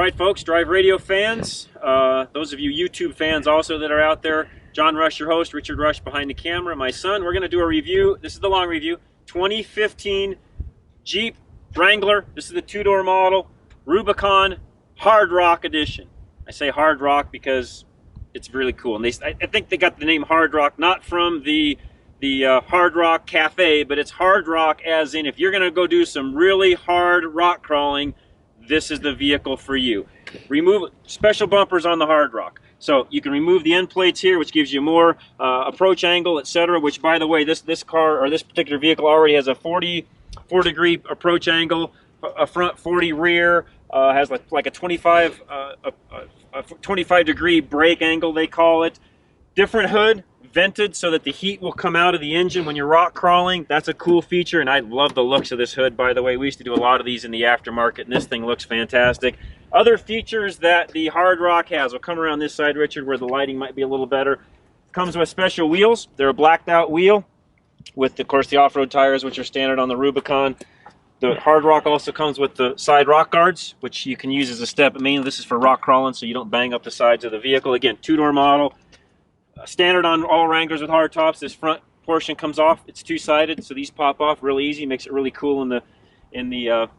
right, folks, Drive Radio fans, those of you YouTube fans also that are out there, John Rush, your host, Richard Rush behind the camera, my son. We're going to do a review. This is the long review. 2015 Jeep Wrangler. This is the two-door model, Rubicon Hard Rock Edition. I say Hard Rock because it's really cool. And I think they got the name Hard Rock not from the Hard Rock Cafe, but it's Hard Rock as in if you're going to go do some really hard rock crawling, this is the vehicle for you. Remove special bumpers on the Hard Rock. So you can remove the end plates here, which gives you more approach angle, etc. Which, by the way, this car or this particular vehicle already has a 44-degree approach angle, a front 40 rear, has like a 25-degree brake angle, they call it. Different hood, vented so that the heat will come out of the engine when you're rock crawling. That's a cool feature, and I love the looks of this hood, by the way. We used to do a lot of these in the aftermarket, and this thing looks fantastic. Other features that the Hard Rock has, we'll come around this side, Richard, where the lighting might be a little better. Comes with special wheels. They're a blacked out wheel with, of course, the off-road tires, which are standard on the Rubicon. The Hard Rock also comes with the side rock guards, which you can use as a step, but mainly this is for rock crawling so you don't bang up the sides of the vehicle. Again, two-door model. Standard on all Wranglers with hard tops. This front portion comes off. It's two-sided, so these pop off really easy. Makes it really cool in the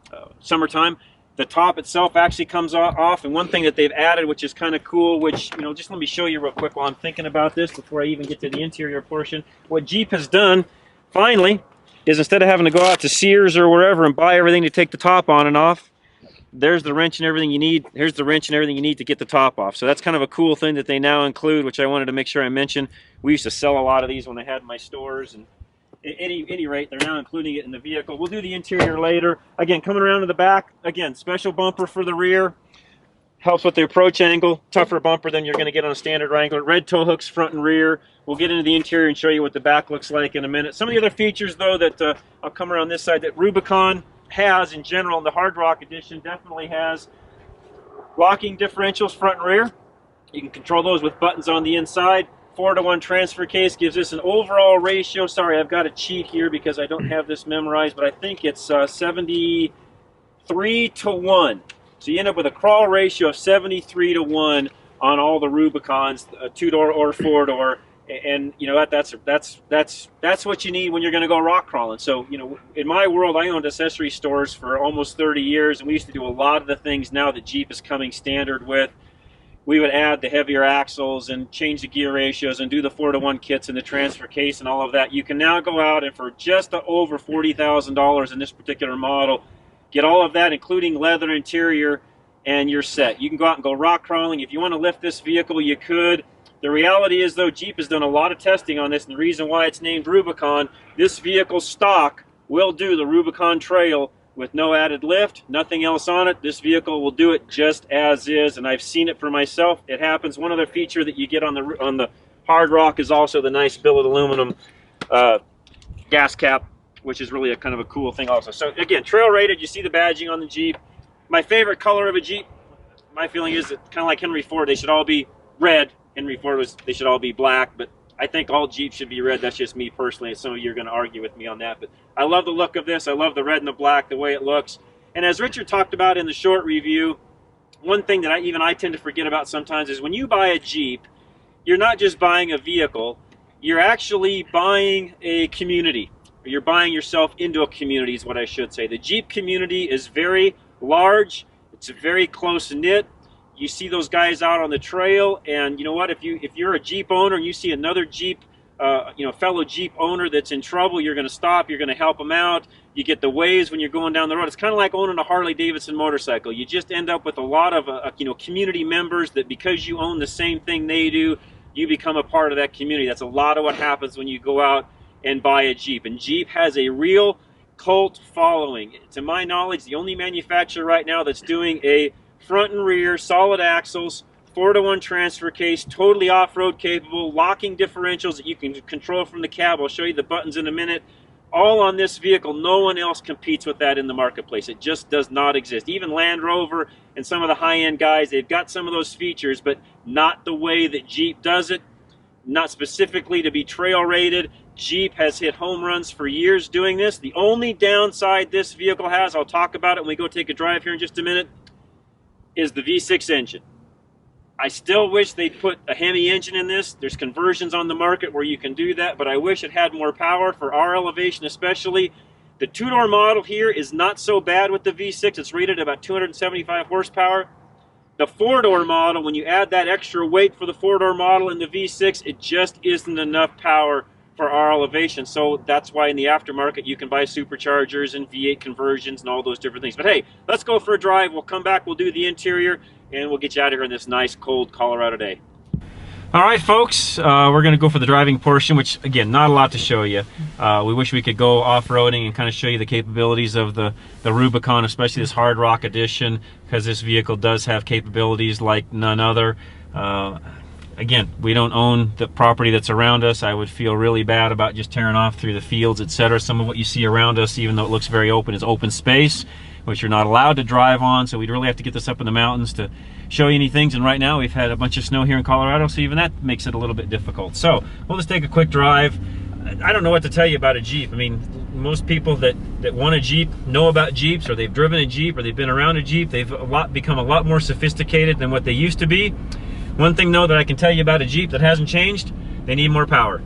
summertime. The top itself actually comes off, and one thing that they've added, which is kind of cool, which, you know, just let me show you real quick while I'm thinking about this before I even get to the interior portion. What Jeep has done, finally, is instead of having to go out to Sears or wherever and buy everything to take the top on and off, there's the wrench and everything you need. Here's the wrench and everything you need to get the top off. So that's kind of a cool thing that they now include, which I wanted to make sure I mentioned. We used to sell a lot of these when I had my stores, and at any rate, they're now including it in the vehicle. We'll do the interior later. Again, coming around to the back, again, special bumper for the rear. Helps with the approach angle. Tougher bumper than you're going to get on a standard Wrangler. Red tow hooks front and rear. We'll get into the interior and show you what the back looks like in a minute. Some of the other features, though, that I'll come around this side that Rubicon has in general, and the Hard Rock Edition definitely has locking differentials front and rear. You can control those with buttons on the inside. 4-to-1 transfer case gives this an overall ratio. Sorry, I've got to cheat here because I don't have this memorized, but I think it's 73-to-1. So you end up with a crawl ratio of 73-to-1 on all the Rubicons, 2-door or 4-door. And you know that's what you need when you're going to go rock crawling. So, you know, in my world, I owned accessory stores for almost 30 years, and we used to do a lot of the things now that Jeep is coming standard with. We would add the heavier axles and change the gear ratios and do the 4-to-1 kits and the transfer case and all of that. You can now go out and for just over $40,000 in this particular model, get all of that, including leather interior, and you're set. You can go out and go rock crawling. If you want to lift this vehicle, you could. The reality is, though, Jeep has done a lot of testing on this, and the reason why it's named Rubicon, this vehicle stock will do the Rubicon Trail with no added lift, nothing else on it. This vehicle will do it just as is, and I've seen it for myself. It happens. One other feature that you get on the Hard Rock is also the nice billet aluminum gas cap, which is really a kind of a cool thing also. So again, trail rated. You see the badging on the Jeep. My favorite color of a Jeep, my feeling is that kind of like Henry Ford, they should all be red. Henry Ford they should all be black, but I think all Jeeps should be red. That's just me personally, and some of you are going to argue with me on that. But I love the look of this. I love the red and the black, the way it looks. And as Richard talked about in the short review, one thing that I tend to forget about sometimes is when you buy a Jeep, you're not just buying a vehicle, you're actually buying a community. You're buying yourself into a community is what I should say. The Jeep community is very large. It's very close-knit. You see those guys out on the trail, and you know what? If you're a Jeep owner and you see another Jeep, fellow Jeep owner that's in trouble, you're going to stop. You're going to help them out. You get the waves when you're going down the road. It's kind of like owning a Harley-Davidson motorcycle. You just end up with a lot of community members that because you own the same thing they do, you become a part of that community. That's a lot of what happens when you go out and buy a Jeep. And Jeep has a real cult following. To my knowledge, the only manufacturer right now that's doing a front and rear, solid axles, 4-to-1 transfer case, totally off-road capable, locking differentials that you can control from the cab. I'll show you the buttons in a minute. All on this vehicle. No one else competes with that in the marketplace. It just does not exist. Even Land Rover and some of the high-end guys, they've got some of those features, but not the way that Jeep does it. Not specifically to be trail rated. Jeep has hit home runs for years doing this. The only downside this vehicle has, I'll talk about it when we go take a drive here in just a minute, is the V6 engine. I still wish they'd put a Hemi engine in this. There's conversions on the market where you can do that, but I wish it had more power for our elevation especially. The two-door model here is not so bad with the V6. It's rated about 275 horsepower. The four-door model, when you add that extra weight for the four-door model in the V6, it just isn't enough power for our elevation. So that's why in the aftermarket you can buy superchargers and V8 conversions and all those different things. But hey, let's go for a drive. We'll come back, we'll do the interior, and we'll get you out of here on this nice, cold Colorado day. All right, folks, we're going to go for the driving portion, which, again, not a lot to show you. We wish we could go off-roading and kind of show you the capabilities of the Rubicon, especially this Hard Rock Edition, because this vehicle does have capabilities like none other. Again, we don't own the property that's around us. I would feel really bad about just tearing off through the fields, etc. Some of what you see around us, even though it looks very open, is open space, which you're not allowed to drive on, so we'd really have to get this up in the mountains to show you any things. And right now we've had a bunch of snow here in Colorado, so even that makes it a little bit difficult. So we'll just take a quick drive. I don't know what to tell you about a Jeep. I mean, most people that want a Jeep know about Jeeps, or they've driven a Jeep, or they've been around a Jeep. They've become a lot more sophisticated than what they used to be. One thing though that I can tell you about a Jeep that hasn't changed, they need more power.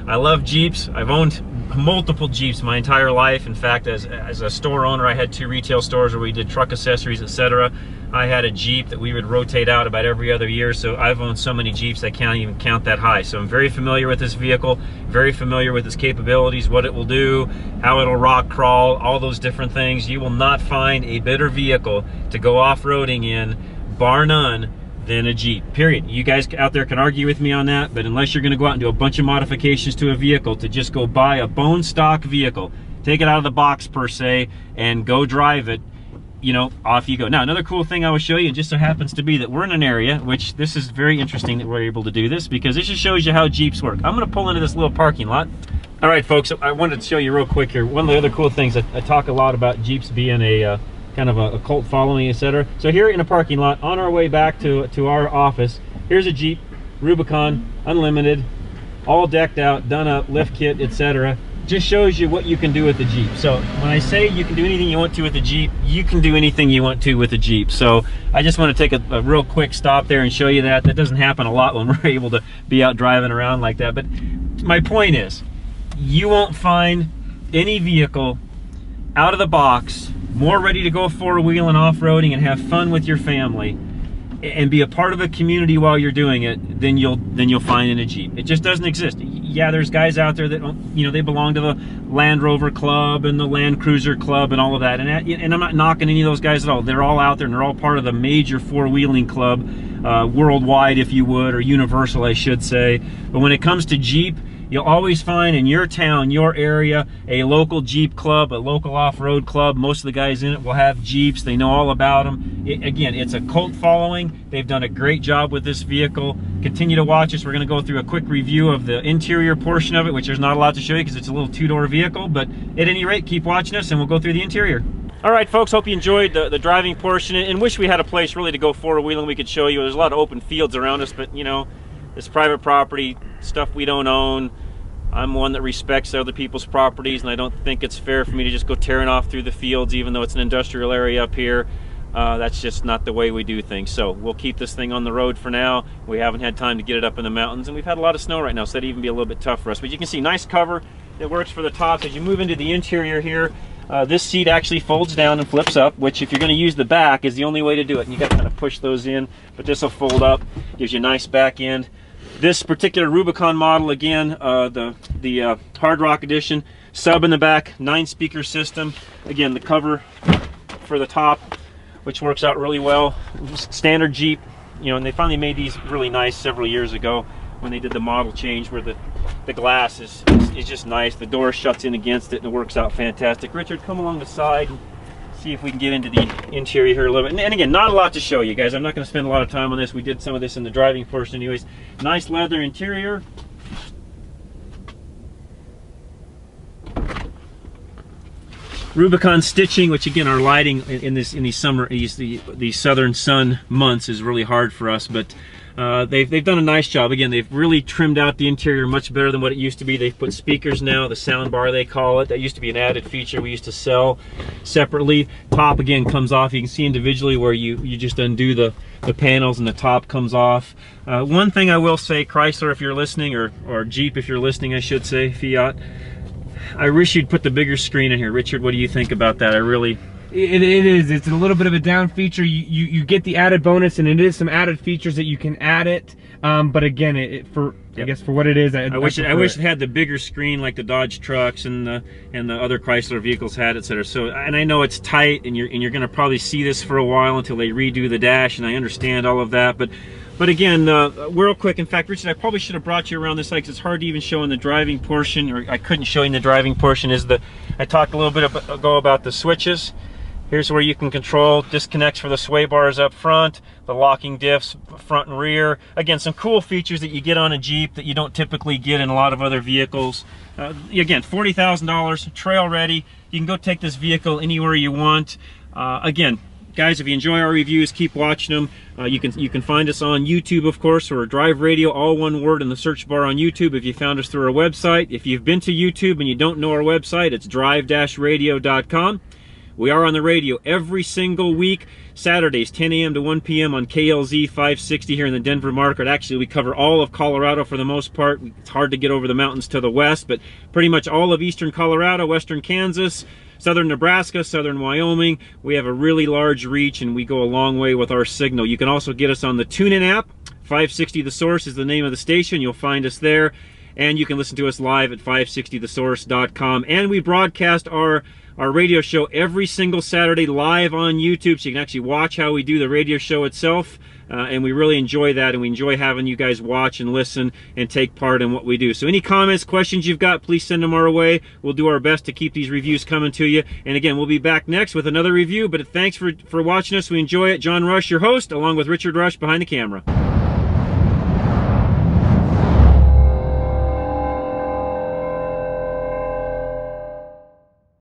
I love Jeeps. I've owned multiple Jeeps my entire life. In fact, as a store owner, I had 2 retail stores where we did truck accessories, etc. I had a Jeep that we would rotate out about every other year, so I've owned so many Jeeps I can't even count that high. So I'm very familiar with this vehicle, very familiar with its capabilities, what it will do, how it'll rock crawl, all those different things. You will not find a better vehicle to go off-roading in, bar none, than a Jeep, period. You guys out there can argue with me on that, but unless you're gonna go out and do a bunch of modifications to a vehicle, to just go buy a bone stock vehicle, take it out of the box per se, and go drive it, you know, off you go. Now, another cool thing I will show you, and just so happens to be that we're in an area, which this is very interesting that we're able to do this, because this just shows you how Jeeps work. I'm gonna pull into this little parking lot. All right, folks, I wanted to show you real quick here. One of the other cool things, I talk a lot about Jeeps being a kind of a cult following, etc. So here in a parking lot, on our way back to our office, here's a Jeep Rubicon Unlimited, all decked out, done up, lift kit, etc. Just shows you what you can do with the Jeep. So when I say you can do anything you want to with the Jeep, you can do anything you want to with the Jeep. So I just want to take a real quick stop there and show you that. That doesn't happen a lot when we're able to be out driving around like that. But my point is, you won't find any vehicle out of the box more ready to go four-wheeling, off-roading, and have fun with your family and be a part of a community while you're doing it than you'll find in a Jeep. It just doesn't exist. Yeah, there's guys out there that, you know, they belong to the Land Rover Club and the Land Cruiser Club and all of that, and I'm not knocking any of those guys at all. They're all out there and they're all part of the major four-wheeling club, worldwide, if you would, or universal, I should say. But when it comes to Jeep, you'll always find in your town, your area, a local Jeep club, a local off-road club. Most of the guys in it will have Jeeps. They know all about them. Again, it's a cult following. They've done a great job with this vehicle. Continue to watch us. We're going to go through a quick review of the interior portion of it, which there's not a lot to show you because it's a little two-door vehicle. But at any rate, keep watching us and we'll go through the interior. All right, folks, hope you enjoyed the driving portion, and wish we had a place really to go four-wheeling we could show you. There's a lot of open fields around us, but, you know, it's private property, stuff we don't own. I'm one that respects other people's properties, and I don't think it's fair for me to just go tearing off through the fields, even though it's an industrial area up here. That's just not the way we do things. So we'll keep this thing on the road for now. We haven't had time to get it up in the mountains, and we've had a lot of snow right now, so that'd even be a little bit tough for us. But you can see nice cover that works for the tops. As you move into the interior here, this seat actually folds down and flips up, which if you're going to use the back is the only way to do it. And you got to kind of push those in, but this will fold up, gives you a nice back end. This particular Rubicon model, again, the Hard Rock Edition, sub in the back, 9-speaker system. Again, the cover for the top, which works out really well. Standard Jeep, you know, and they finally made these really nice several years ago when they did the model change where the glass is just nice. The door shuts in against it and it works out fantastic. Richard, come along the side and see if we can get into the interior here a little bit. And again, not a lot to show you guys. I'm not going to spend a lot of time on this. We did some of this in the driving portion anyways. Nice leather interior. Rubicon stitching, which again, our lighting in these southern sun months is really hard for us, but They've done a nice job. Again, they've really trimmed out the interior much better than what it used to be. They've put speakers now, the sound bar they call it. That used to be an added feature we used to sell separately. Top again comes off. You can see individually where you just undo the panels and the top comes off. One thing I will say, Chrysler if you're listening, or Jeep if you're listening I should say, Fiat, I wish you'd put the bigger screen in here. Richard, what do you think about that? It is. It's a little bit of a down feature. You get the added bonus, and it is some added features that you can add it. But again, I guess for what it is, I wish it had the bigger screen like the Dodge trucks and the other Chrysler vehicles had, etc. So, and I know it's tight, and you're going to probably see this for a while until they redo the dash, and I understand all of that. But again, real quick. In fact, Richard, I probably should have brought you around this side because it's hard to even show in the driving portion, or I couldn't show you in the driving portion. I talked a little bit ago about the switches. Here's where you can control disconnects for the sway bars up front, the locking diffs front and rear. Again, some cool features that you get on a Jeep that you don't typically get in a lot of other vehicles. Again, $40,000, trail ready. You can go take this vehicle anywhere you want. Again, guys, if you enjoy our reviews, keep watching them. You can find us on YouTube, of course, or Drive Radio, all one word in the search bar on YouTube. If you found us through our website, if you've been to YouTube and you don't know our website, it's drive-radio.com. We are on the radio every single week, Saturdays, 10 a.m. to 1 p.m. on KLZ 560 here in the Denver market. Actually, we cover all of Colorado for the most part. It's hard to get over the mountains to the west, but pretty much all of eastern Colorado, western Kansas, southern Nebraska, southern Wyoming. We have a really large reach, and we go a long way with our signal. You can also get us on the TuneIn app. 560 The Source is the name of the station. You'll find us there. And you can listen to us live at 560thesource.com. And we broadcast our radio show every single Saturday live on YouTube, so you can actually watch how we do the radio show itself. And we really enjoy that, and we enjoy having you guys watch and listen and take part in what we do. So any comments, questions you've got, please send them our way. We'll do our best to keep these reviews coming to you. And again, we'll be back next with another review, but thanks for watching us. We enjoy it. John Rush, your host, along with Richard Rush behind the camera.